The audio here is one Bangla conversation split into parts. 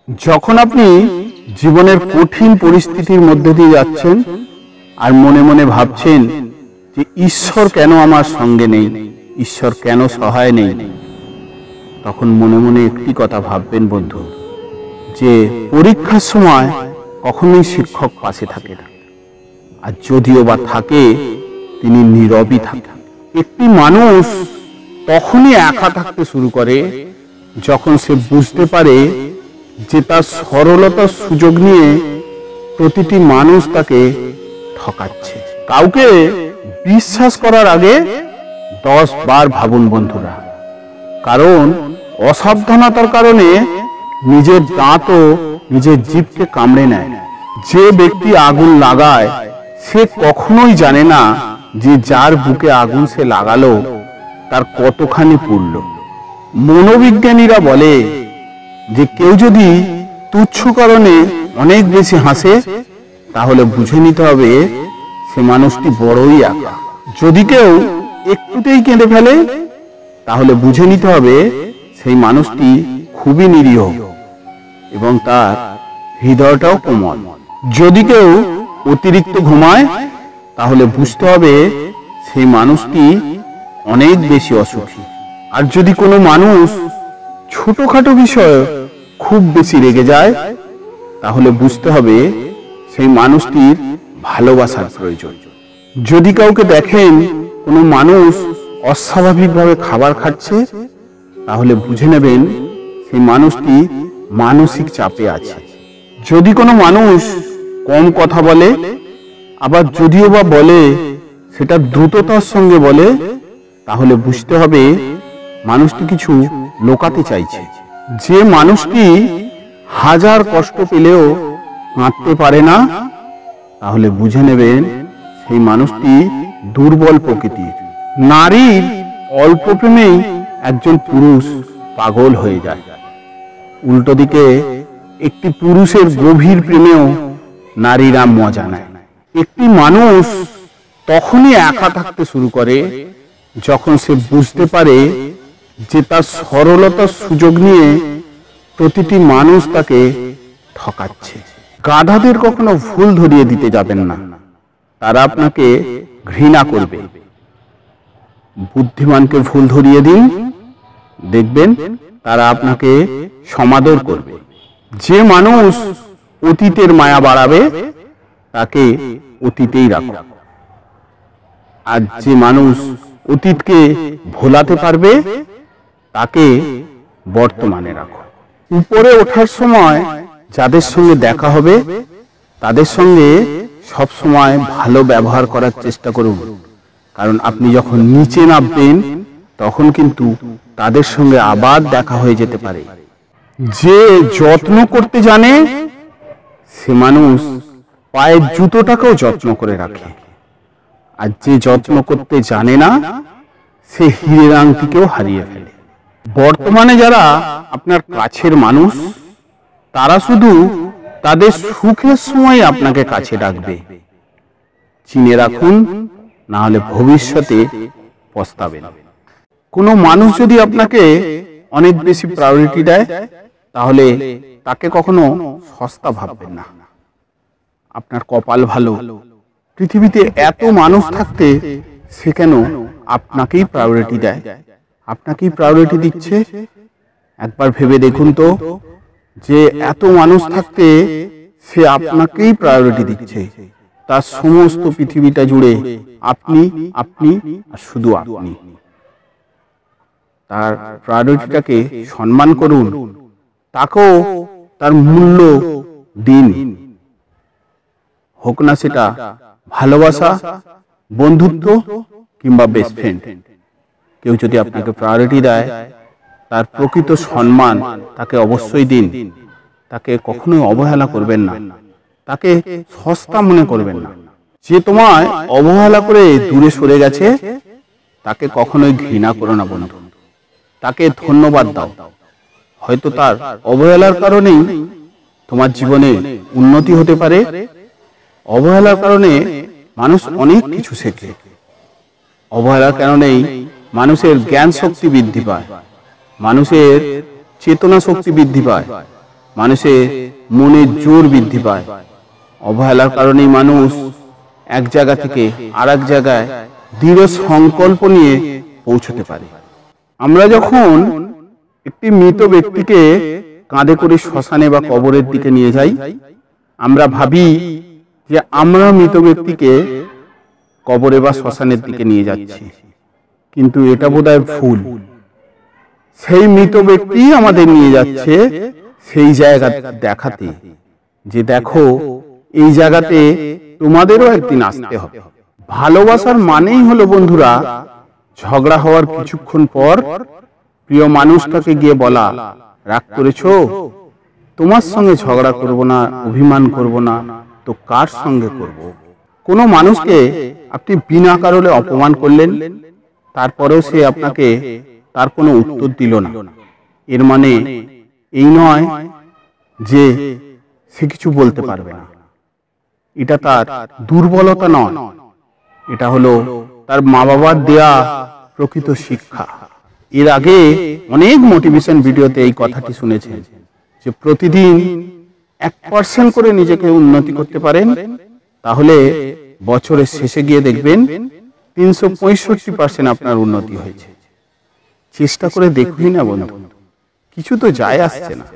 যখন আপনি জীবনের কঠিন পরিস্থিতির মধ্যে দিয়ে যাচ্ছেন আর মনে মনে ভাবছেন যে ঈশ্বর কেন আমার সঙ্গে নেই, ঈশ্বর কেন সহায় নেই, তখন মনে মনে একটি কথা ভাববেন বন্ধু, যে পরীক্ষার সময় কখনোই শিক্ষক পাশে থাকে না, আর যদিও বা থাকে তিনি নীরবই থাকেন। একটি মানুষ তখনই একা থাকতে শুরু করে যখন সে বুঝতে পারে যে তার সরলতার সুযোগ নিয়ে প্রতিটি মানুষ তাকে ঠকাচ্ছে। কাউকে বিশ্বাস করার আগে 10 বার ভাবুন বন্ধুরা, কারণ অসাবধানতার কারণে নিজের দাঁতও নিজের জিভকে কামড়ে নেয়। যে ব্যক্তি আগুন লাগায় সে কখনোই জানে না যে যার বুকে আগুন সে লাগালো তার কতখানি পুড়ল। মনোবিজ্ঞানীরা বলে যে কেউ যদি তুচ্ছ কারণে অনেক বেশি হাসে তাহলে বুঝে নিতে হবে সে মানুষটি বড়ই একা। যদি কেউ একটুতেই কেঁদে ফেলে তাহলে বুঝে নিতে হবে সেই মানুষটি খুবই নিরীহ এবং তার হৃদয়টাও কোমল। যদি কেউ অতিরিক্ত ঘুমায় তাহলে বুঝতে হবে সেই মানুষটি অনেক বেশি অসুখী। আর যদি কোনো মানুষ ছোটখাটো বিষয়ে খুব বেশি রেগে যায় তাহলে বুঝতে হবে সেই মানুষটির ভালোবাসার প্রয়োজন। যদি কাউকে দেখেন কোনো মানুষ অস্বাভাবিকভাবে খাবার খাচ্ছে তাহলে বুঝে নেবেন সেই মানুষটি মানসিক চাপে আছে। যদি কোনো মানুষ কম কথা বলে, আবার যদিও বা বলে সেটা দ্রুততার সঙ্গে বলে, তাহলে বুঝতে হবে মানুষটি কিছু লুকাতে চাইছে। যে মানুষটি হাজার কষ্ট পেলেও কাঁদতে পারে না তাহলে বুঝে নেবেন সেই মানুষটি দুর্বল প্রকৃতির। নারীর অল্প প্রেমেই একজন পুরুষ পাগল হয়ে যায়, উল্টো দিকে একটি পুরুষের গভীর প্রেমেও নারীরা মজা নেয়। একটি মানুষ তখনই একা থাকতে শুরু করে যখন সে বুঝতে পারে যে তার সরলতার সুযোগ নিয়ে প্রতিটি মানুষ তাকে ঠকাচ্ছে। গাধাদের কখনো ভুল ধরিয়ে দিতে যাবেন না, তারা আপনাকে ঘৃণা করবে। বুদ্ধিমানকে ভুল ধরিয়ে দিন, দেখবেন তারা আপনাকে সমাদর করবে। যে মানুষ অতীতের মায়া বাড়াবে তাকে অতীতেই রাখো, আর যে মানুষ অতীতকে ভোলাতে পারবে তাকে বর্তমানে রাখো। উপরে ওঠার সময় যাদের সঙ্গে দেখা হবে তাদের সঙ্গে সব সময় ভালো ব্যবহার করার চেষ্টা করুন, কারণ আপনি যখন নিচে নামবেন তখন কিন্তু তাদের সঙ্গে আবার দেখা হয়ে যেতে পারে। যে যত্ন করতে জানে সে মানুষ পায়ের জুতোটাকেও যত্ন করে রাখে, আর যে যত্ন করতে জানে না সে হীরের আংটিকেও হারিয়ে ফেলে। বর্তমানে যারা আপনার কাছের মানুষ তারা শুধু তাদের সুখের সময় আপনাকে কাছে ডাকবে, চিনে রাখুন, না হলে ভবিষ্যতে পস্তাবেন। কোনো মানুষ যদি আপনাকে অনেক বেশি প্রায়োরিটি দেয় তাহলে তাকে কখনো সস্তা ভাববেন না। আপনার কপাল ভালো, পৃথিবীতে এত মানুষ থাকতে সে কেন আপনাকেই প্রায়োরিটি দেয়, আপনাকেই প্রায়োরিটি দিচ্ছে? একবার ভেবে দেখুন তো, যে এত মানুষ থাকতে সে আপনাকেই প্রায়োরিটি দিচ্ছে, তার সমস্ত পৃথিবীটা জুড়ে আপনি আপনি আর শুধু আপনি। তার প্রায়োরিটিটাকে সম্মান করুন, তাকেও তার মূল্য দিন, হোক না সেটা ভালোবাসা, বন্ধুত্ব কিংবা বেস্ট ফ্রেন্ড। কেউ যদি আপনাকে প্রায়োরিটি দেয় তার প্রকৃত সম্মান তাকে অবশ্যই দিন, তাকে কখনোই অবহেলা করবেন না, তাকে সস্তা মনে করবেন না। যে তোমায় অবহেলা করে দূরে সরে গেছে তাকে কখনোই ঘৃণা করো না বন্ধু, তাকে ধন্যবাদ দাও। হয়তো তার অবহেলার কারণেই তোমার জীবনে উন্নতি হতে পারে। অবহেলার কারণে মানুষ অনেক কিছু শেখে, অবহেলার কারণেই মানুষের জ্ঞান শক্তি বৃদ্ধি পায়, মানুষের চেতনা শক্তি বৃদ্ধি পায়, মানুষের মনের জোর বৃদ্ধি পায়। অবহেলার কারণেই মানুষ এক জায়গা থেকে আর এক জায়গায় দৃঢ় সংকল্প নিয়ে পৌঁছতে পারে। আমরা যখন একটি মৃত ব্যক্তিকে কাঁধে করে শ্মশানে বা কবরের দিকে নিয়ে যাই, আমরা ভাবি যে আমরা মৃত ব্যক্তিকে কবরে বা শ্মশানের দিকে নিয়ে যাচ্ছি, কিন্তু এটা বোধহয় ভুল। সেই মৃত ব্যক্তি আমাদের নিয়ে যাচ্ছে সেই জায়গা দেখাতে, যে দেখো এই জায়গাতে তোমাদেরও একদিন আসতে হবে। ভালোবাসার মানেই হলো বন্ধুরা, ঝগড়া হওয়ার কিছুক্ষণ পর প্রিয় মানুষটাকে গিয়ে বলা, রাগ করেছো, তোমার সঙ্গে ঝগড়া করব না, অভিমান করব না, তো কার সঙ্গে করব? কোনো মানুষকে আপনি বিনা কারণে অপমান করলেন, তারপরেও সে আপনাকে তার কোনো উত্তর দিল না, এর মানে এই নয় যে সে কিছু বলতে পারবে না। এটা তার দুর্বলতা নয়, এটা হলো তার মা বাবার দেয়া প্রকৃত শিক্ষা। এর আগে অনেক মোটিভেশন ভিডিওতে এই কথাটি শুনেছেন যে প্রতিদিন 1% করে নিজেকে উন্নতি করতে পারেন, তাহলে বছরের শেষে গিয়ে দেখবেন 365% আপনার উন্নতি হয়েছে। চেষ্টা করে দেখুই না বন্ধু, কিছু তো যায় আসছে না,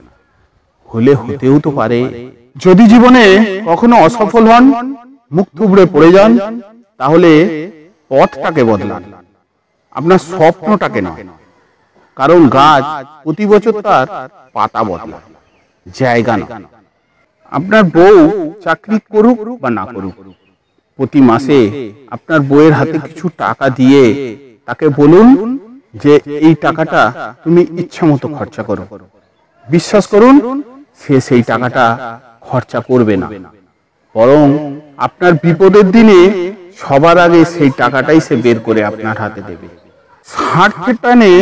হলে হতেও তো পারে। যদি জীবনে কখনো অসফল হন, মুখ থুবড়ে পড়ে যান, তাহলে পথটাকে বদলান, আপনার স্বপ্নটাকে নয়। কারণ গাছ প্রতি বছর তার পাতা বদলায়, জায়গা না। আপনার বউ চাকরি করুক বা না করুক, প্রতি মাসে আপনার বউয়ের হাতে কিছু টাকা দিয়ে তাকে বলুন যে এই টাকাটা তুমি ইচ্ছা মতো খরচা করো। বিশ্বাস করুন, সে সেই টাকাটা খরচা করবে না, বরং আপনার বিপদের দিনে সবার আগে সেই টাকাটাই সে বের করে আপনার হাতে দেবে। স্বার্থের টানে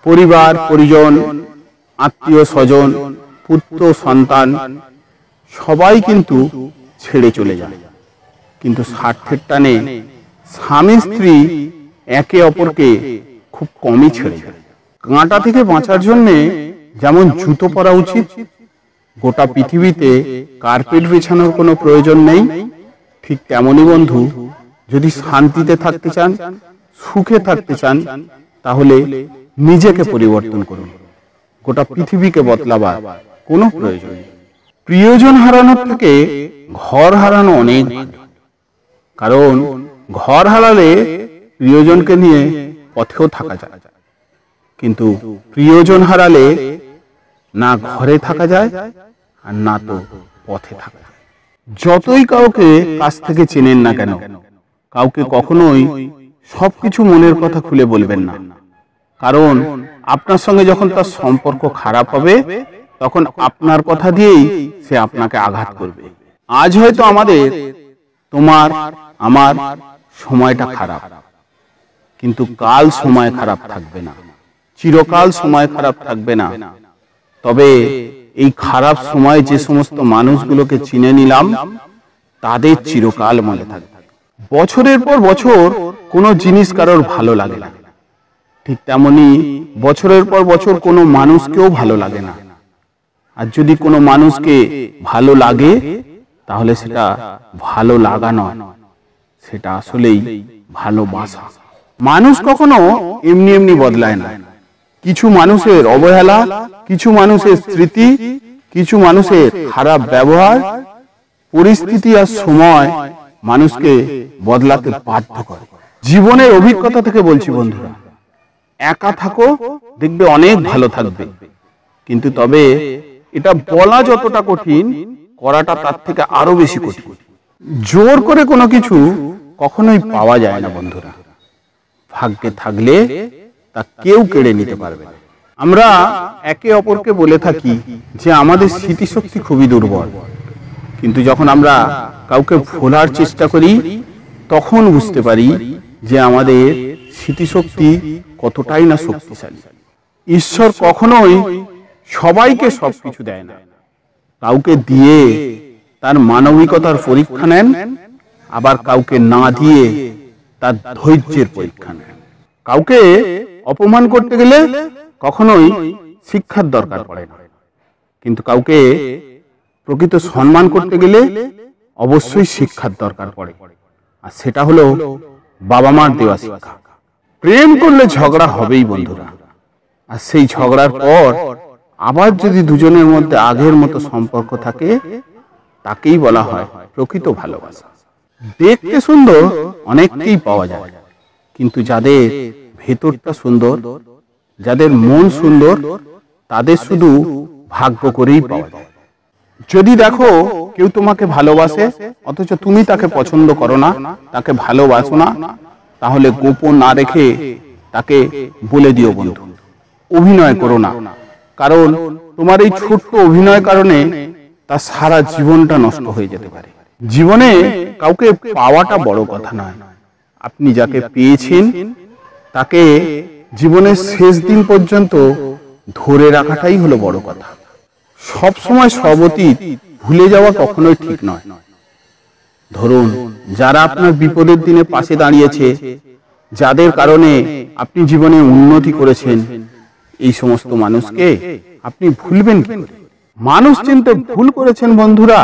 পরিবার পরিজন, আত্মীয় স্বজন, পুত্র সন্তান সবাই কিন্তু ছেড়ে চলে যায়, কিন্তু স্বার্থের টানে স্বামী স্ত্রী একে অপরকে খুব কমই ছেড়ে যায়। কাঁটা থেকে বাঁচার জন্য যেমন জুতো পরা উচিত, গোটা পৃথিবীতে কার্পেট বিছানোর কোনো প্রয়োজন নেই, ঠিক তেমনি বন্ধু, যদি শান্তিতে থাকতে চান, সুখে থাকতে চান, তাহলে নিজেকে পরিবর্তন করুন। গোটা পৃথিবীকে বদলাবার কোনো প্রয়োজন নেই। প্রিয়জন হারানোর থেকে ঘর হারানো অনেক ভালো, কারণ ঘর হারালে প্রিয়জনকে নিয়ে পথেও থাকা যায়, কিন্তু প্রিয়জন হারালে না ঘরে থাকা যায় আর না তো পথে থাকা যায়। যতই কাউকে কাছ থেকে চেনেন না কেন, কাউকে কখনোই সবকিছু মনের কথা খুলে বলবেন না, কারণ আপনার সঙ্গে যখন তার সম্পর্ক খারাপ হবে, তখন আপনার কথা দিয়েই সে আপনাকে আঘাত করবে। আজ হয়তো আমাদের, তোমার, আমার সময়টা খারাপ, কিন্তু কাল সময় খারাপ থাকবে না, চিরকাল সময় খারাপ থাকবে না। তবে এই খারাপ সময়ে যে সমস্ত মানুষগুলোকে চিনে নিলাম, তাদের চিরকাল মনে থাকবে। বছরের পর বছর কোনো জিনিস কারোর ভালো লাগে না, ঠিক তেমনি বছরের পর বছর কোনো মানুষকেও ভালো লাগে না। আর যদি কোনো মানুষকে ভালো লাগে, তাহলে সেটা ভালো লাগা নয়, সেটা আসলেই ভালোবাসা। মানুষ কখনো এমনি এমনি বদলায় না। কিছু মানুষের অবহেলা, কিছু মানুষের স্মৃতি, কিছু মানুষের খারাপ ব্যবহার, পরিস্থিতি আর সময় মানুষকে বদলাতে বাধ্য করে। জীবনের অভিজ্ঞতা থেকে বলছি বন্ধুরা, একা থাকো, দেখবে অনেক ভালো থাকবে, কিন্তু তবে এটা বলা যতটা কঠিন, করাটা তার থেকে আরো বেশি কঠিন। জোর করে কোনো কিছু কখনোই পাওয়া যায় না বন্ধুরা, ভাগ্যে থাকলে তা কেউ কেড়ে নিতে পারবে না। আমরা একে অপরকে বলে থাকি যে আমাদের স্মৃতিশক্তি খুবই দুর্বল, কিন্তু যখন আমরা কাউকে ভোলার চেষ্টা করি, তখন বুঝতে পারি যে আমাদের স্মৃতিশক্তি কতটাই না শক্তিশালী। ঈশ্বর কখনোই সবাইকে সবকিছু দেয় না, কাউকে দিয়ে তার মানবিকতার পরীক্ষা নেন, আবার কাউকে না দিয়ে তার ধৈর্যের পরীক্ষা নেন। কাউকে অপমান করতে গেলে কখনোই শিক্ষার দরকার পড়ে না, কিন্তু কাউকে প্রকৃত সম্মান করতে গেলে অবশ্যই শিক্ষার দরকার পড়ে, আর সেটা হলো বাবা মার দেওয়া শিক্ষা। প্রেম করলে ঝগড়া হবেই বন্ধুরা, আর সেই ঝগড়ার পর আবার যদি দুজনের মধ্যে আগের মতো সম্পর্ক থাকে, তাকেই বলা হয় প্রকৃত ভালোবাসা। দেখতে সুন্দর অনেককেই পাওয়া যায়, কিন্তু যাদের ভেতরটা সুন্দর, যাদের মন সুন্দর, তাদের শুধু ভাগ্য করেই পাওয়া যায়। যদি দেখো কেউ তোমাকে ভালোবাসে অথচ তুমি তাকে পছন্দ করো না, তাকে ভালোবাসো না, তাহলে গোপন না রেখে তাকে বলে দিও বন্ধু। অভিনয় করো না, কারণ তোমার এই ছোট্ট অভিনয় কারণে তার সারা জীবনটা নষ্ট হয়ে যেতে পারে। জীবনে কাউকে পাওয়াটা বড় কথা নয়, আপনি যাকে পেয়েছেন তাকে জীবনের শেষ দিন পর্যন্ত ধরে রাখাটাই হলো বড় কথা। সব সময় সব অতীত ভুলে যাওয়া কখনোই ঠিক নয়। ধরুন, যারা আপনার বিপদের দিনে পাশে দাঁড়িয়েছে, যাদের কারণে আপনি জীবনে উন্নতি করেছেন, এই সমস্ত মানুষকে আপনি ভুলবেন কি করে? মানুষ চিনতে ভুল করেছেন বন্ধুরা,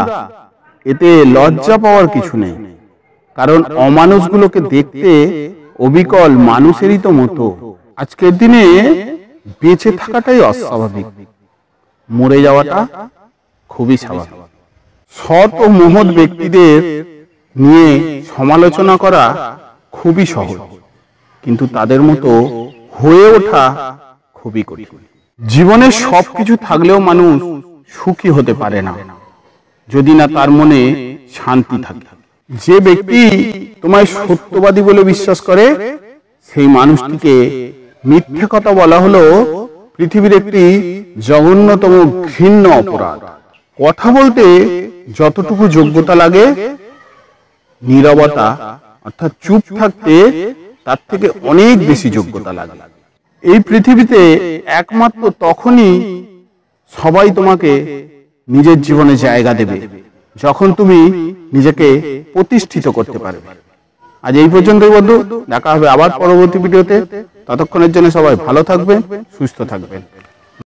এতে লজ্জা পাওয়ার কিছু নেই, কারণ অমানুষগুলোকে দেখতে অবিকল মানুষেরই তো মতো। আজকের দিনে বেঁচে থাকাটাই অস্বাভাবিক, মরে যাওয়াটা খুবই স্বাভাবিক। সৎ ও মহৎ ব্যক্তিদের নিয়ে সমালোচনা করা খুবই সহজ, কিন্তু তাদের মতো হয়ে ওঠা খুবই কঠিন। জীবনে সবকিছু থাকলেও মানুষ সুখী হতে পারে না যদি না তার মনে শান্তি থাকে। যে ব্যক্তি তোমায় সত্যবাদী বলে বিশ্বাস করে, সেই মানুষটিকে মিথ্যে কথা বলা হলো পৃথিবীর একটি জঘন্যতম ঘৃণ্য অপরাধ। কথা বলতে যতটুকু যোগ্যতা লাগে, নীরবতা অর্থাৎ চুপ থাকতে তার থেকে অনেক বেশি যোগ্যতা লাগে। এই পৃথিবীতে একমাত্র তখনই সবাই তোমাকে নিজের জীবনে জায়গা দেবে, যখন তুমি নিজেকে প্রতিষ্ঠিত করতে পারবে। আজ এই পর্যন্তই বন্ধু, দেখা হবে আবার পরবর্তী ভিডিওতে। ততক্ষণের জন্য সবাই ভালো থাকবেন, সুস্থ থাকবেন।